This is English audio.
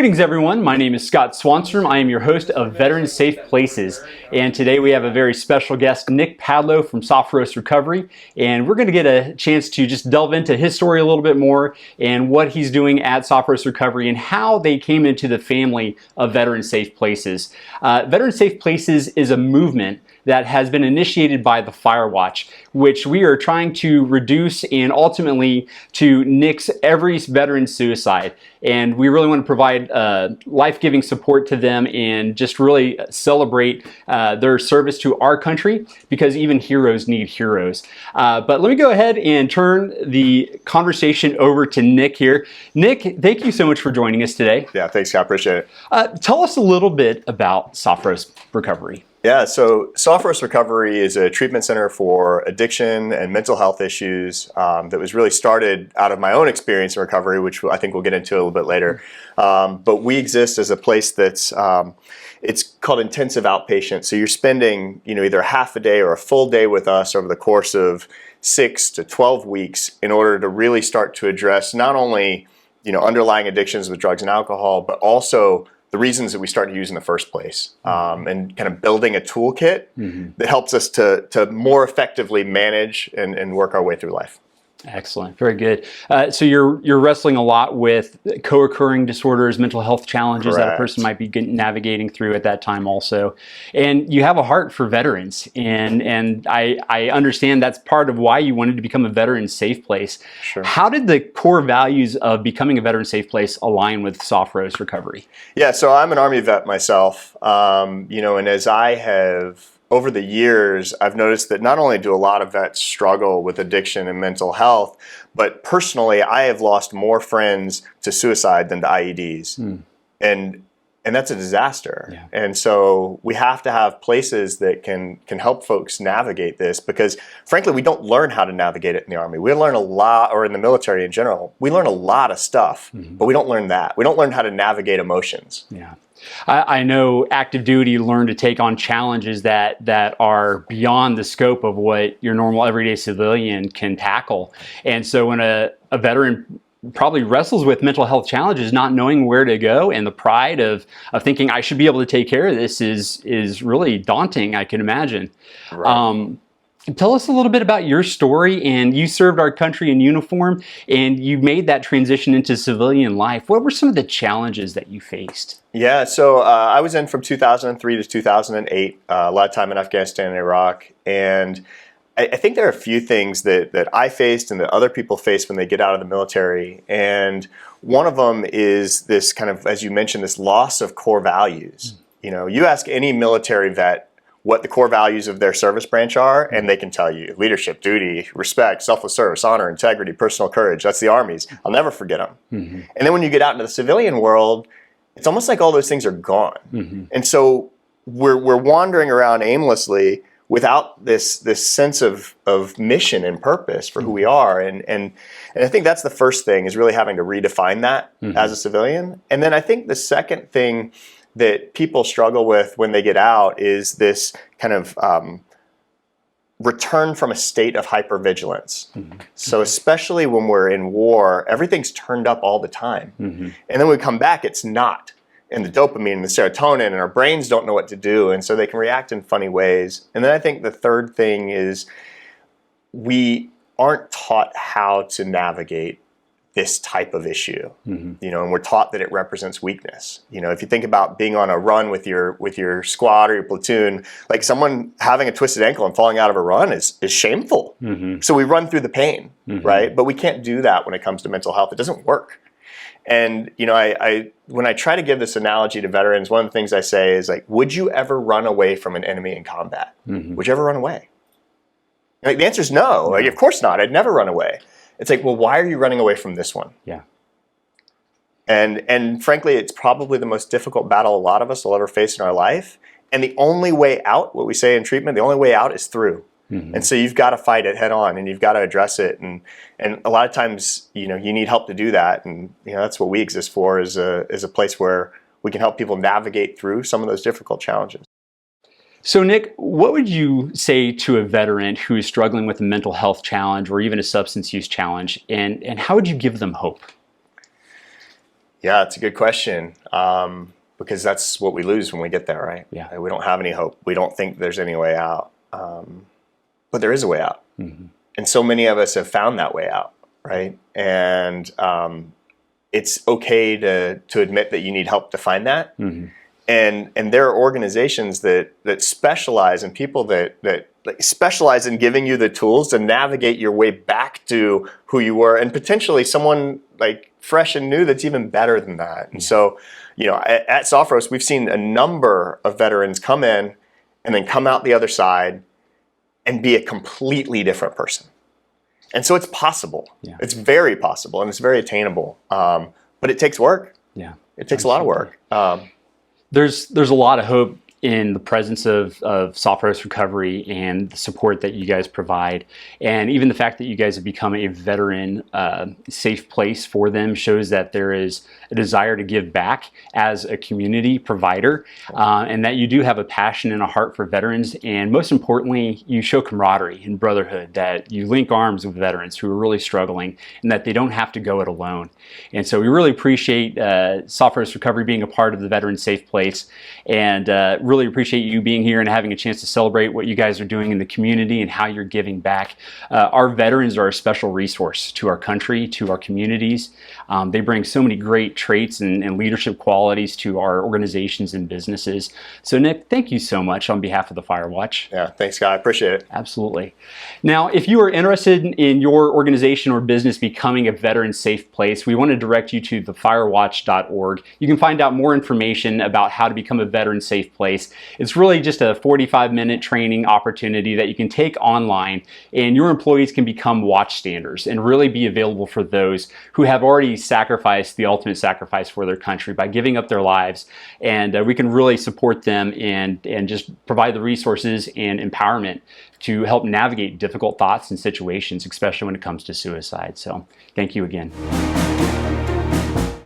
Greetings everyone, my name is Scott Swanstrom. I am your host of Veteran Safe Places, and today we have a very special guest, Nick Padlo from Sophros Recovery, and we're going to get a chance to just delve into his story a little bit more and what he's doing at Sophros Recovery and how they came into the family of Veteran Safe Places. Veteran Safe Places is a movement that has been initiated by the Firewatch, which we are trying to reduce and ultimately to nix every veteran suicide. And we really want to provide life-giving support to them and just really celebrate their service to our country, because even heroes need heroes. But let me go ahead and turn the conversation over to Nick here. Nick, thank you so much for joining us today. Yeah, thanks, Scott. Appreciate it. Tell us a little bit about Sophros Recovery. Yeah, so Sophros Recovery is a treatment center for addiction and mental health issues that was really started out of my own experience in recovery, which I think we'll get into a little bit later. But we exist as a place that's, it's called intensive outpatient. So you're spending, either half a day or a full day with us over the course of 6 to 12 weeks in order to really start to address not only, underlying addictions with drugs and alcohol, but also the reasons that we started using in the first place, and kind of building a toolkit that helps us to more effectively manage and work our way through life. Excellent, very good. So you're wrestling a lot with co-occurring disorders, mental health challenges that a person might be navigating through at that time also. And you have a heart for veterans, and I understand that's part of why you wanted to become a veteran safe place. Sure. How did the core values of becoming a veteran safe place align with Sophros Recovery? Yeah, so I'm an Army vet myself, and as I have over the years, I've noticed that not only do a lot of vets struggle with addiction and mental health, but personally, I have lost more friends to suicide than to IEDs. And that's a disaster. Yeah. And so we have to have places that can help folks navigate this, because frankly, we don't learn how to navigate it in the Army. We learn a lot, or in the military in general, we learn a lot of stuff, but we don't learn that. We don't learn how to navigate emotions. Yeah. I know active duty learn to take on challenges that are beyond the scope of what your normal everyday civilian can tackle. And so when a veteran probably wrestles with mental health challenges, not knowing where to go, and the pride of thinking I should be able to take care of this is really daunting, I can imagine. Right. Tell us a little bit about your story. And you served our country in uniform, and you made that transition into civilian life. What were some of the challenges that you faced? Yeah, so I was in from 2003 to 2008, a lot of time in Afghanistan and Iraq. And I think there are a few things that I faced and that other people face when they get out of the military. And one of them is this kind of, as you mentioned, this loss of core values. You ask any military vet what the core values of their service branch are, and they can tell you: leadership, duty, respect, selfless service, honor, integrity, personal courage. That's the Army's. I'll never forget them. And then when you get out into the civilian world, it's almost like all those things are gone. And so we're wandering around aimlessly without this sense of mission and purpose for who we are. And I think that's the first thing, is really having to redefine that as a civilian. And then I think the second thing that people struggle with when they get out is this kind of return from a state of hypervigilance. So especially when we're in war, everything's turned up all the time. And then when we come back, it's not. And the dopamine and the serotonin, and our brains don't know what to do, and so they can react in funny ways. And then I think the third thing is we aren't taught how to navigate this type of issue, and we're taught that it represents weakness. If you think about being on a run with your squad or your platoon, like someone having a twisted ankle and falling out of a run is shameful. So we run through the pain, right? But we can't do that when it comes to mental health. It doesn't work. And when I try to give this analogy to veterans, one of the things I say is like, would you ever run away from an enemy in combat? Would you ever run away? Like, the answer is no. Like, of course not. I'd never run away. It's like, well, why are you running away from this one? Yeah. And frankly, it's probably the most difficult battle a lot of us will ever face in our life. And the only way out, what we say in treatment, the only way out is through. And so you've got to fight it head on, and you've got to address it. And a lot of times, you need help to do that. And that's what we exist for, is a place where we can help people navigate through some of those difficult challenges. So Nick, what would you say to a veteran who is struggling with a mental health challenge or even a substance use challenge, and how would you give them hope? Yeah, it's a good question. Because that's what we lose when we get there, right? Yeah. We don't have any hope. We don't think there's any way out. But there is a way out. Mm-hmm. And so many of us have found that way out, right? And it's okay to admit that you need help to find that. Mm-hmm. And there are organizations that specialize in people that like specialize in giving you the tools to navigate your way back to who you were, and potentially someone like fresh and new that's even better than that. And so, at Sophros, we've seen a number of veterans come in and then come out the other side and be a completely different person. And so it's possible. Yeah. It's very possible, and it's very attainable. But it takes work. Yeah, it takes a lot of work. There's a lot of hope in the presence of Sophros Recovery and the support that you guys provide. And even the fact that you guys have become a veteran safe place for them shows that there is a desire to give back as a community provider, and that you do have a passion and a heart for veterans. And most importantly, you show camaraderie and brotherhood, that you link arms with veterans who are really struggling and that they don't have to go it alone. And so we really appreciate Sophros Recovery being a part of the Veteran Safe Place, and really appreciate you being here and having a chance to celebrate what you guys are doing in the community and how you're giving back. Our veterans are a special resource to our country, to our communities. They bring so many great traits and leadership qualities to our organizations and businesses. So Nick, thank you so much on behalf of the Fire Watch. Yeah, thanks, Scott. I appreciate it. Absolutely. Now, if you are interested in your organization or business becoming a veteran safe place, we want to direct you to thefirewatch.org. You can find out more information about how to become a veteran safe place. It's really just a 45-minute training opportunity that you can take online, and your employees can become watchstanders and really be available for those who have already sacrificed the ultimate sacrifice for their country by giving up their lives. And we can really support them and just provide the resources and empowerment to help navigate difficult thoughts and situations, especially when it comes to suicide. So thank you again.